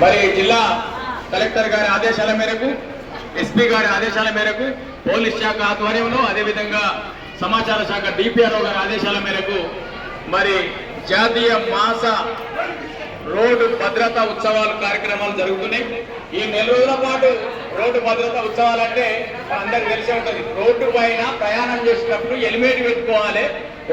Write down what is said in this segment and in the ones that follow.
మరి జిల్లా కలెక్టర్ గారి ఆదేశాల మేరకు, ఎస్పీ గారి ఆదేశాల మేరకు, పోలీస్ శాఖ ఆధ్వర్యంలో, అదేవిధంగా సమాచార శాఖ డిపిఆర్ఓ గారి ఆదేశాల మేరకు మరి జాతీయ మాస రోడ్డు భద్రతా ఉత్సవాలు కార్యక్రమాలు జరుగుతున్నాయి. ఈ నెల రోజుల పాటు రోడ్డు భద్రతా ఉత్సవాలు అంటే అందరికి తెలిసే ఉంటుంది. రోడ్డు పైన ప్రయాణం చేసేటప్పుడు హెల్మెట్ పెట్టుకోవాలి,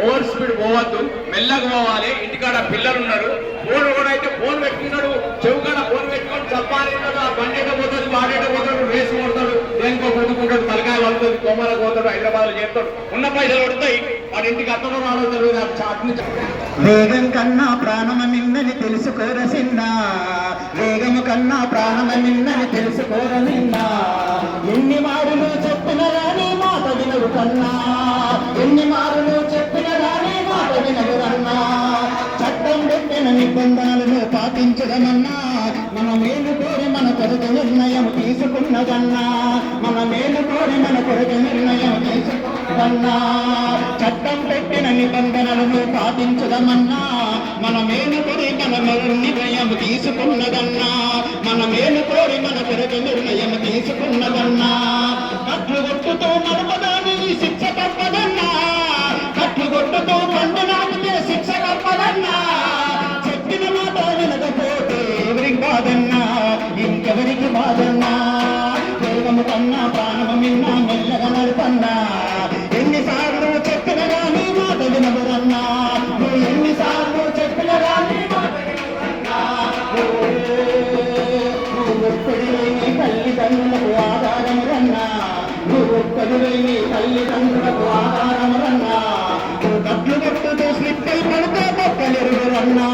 ఓవర్ స్పీడ్ పోవద్దు, మెల్లగా పోవాలి. ఇంటికాడ పిల్లలు ఉన్నారు, ఫోన్ కూడా అయితే ఫోన్ పెట్టుకున్నాడు, చెవుకాడ ఫోన్ పెట్టుకొని చప్పాలి, ఆ బండి పోతాడు, వాడేట పోతాడు, రేసు కొడతాడు, దేనికో కొట్టుకుంటాడు, తలకాయ పడుతుంది, కోమల పోతాడు, హైదరాబాద్ చేస్తాడు, ఉన్న పైసలు పడతాయి, వాడి ఇంటికి అత్తడం రాలేదు. వేగం కన్నా ప్రాణమ నిన్నని తెలుసుకోరసిందా, వేగము కన్నా ప్రాణమ నిన్నని తెలుసుకోరసిందా. ఎన్ని మారులు చెప్పిన రాని మాట వినరు కన్నా, ఎన్ని మారులు చెప్పిన రాని మాట వినరు కన్నా. చట్టం పెట్టిన నిబంధనలను పాటించదమన్నా, మన మేలు కోరి మన కొరకు నిర్ణయం తీసుకున్నదన్నా, మన మేలు కోరి మన కొరకు నిర్ణయం తీసుకున్నదన్నా. చట్టం పెట్టిన నిబంధనలను పాటించదమన్నా, మన మేలు కోరి మన నిర్ణయం తీసుకున్నదన్నా, మన మేలు కోరి మన కొరకు నిర్ణయం తీసుకున్నదన్నా. కట్లు కొట్టుతో నడపదాని శిక్ష తప్పదన్నా, కట్లు కొట్టుతో పండు నాటితే శిక్ష తప్పదన్నా. చెప్పిన మాట వినకపోతే ఎవరికి బాధన్నా, ఇంకెవరికి బాధన్నా. వేగము కన్నా ప్రాణము మిన్నా మెల్లగా నడపన్నా. ఎన్నిసార్లు చెప్పిన గానీ మాట వినవరన్నా, నువ్వు ఎన్నిసార్లు చెప్పిన గానీ మాట వినవరన్నా. నువ్వు ఒక్కడివై నీ తల్లిదండ్రులకు ఆధారమురన్నా, నువ్వు ఒక్కడివై నీ తల్లిదండ్రులకు ఆధారమురన్నా. నువ్వు కట్లు కట్టుతూ స్లిప్ అయి పడితే పక్కలెరుగురన్నా.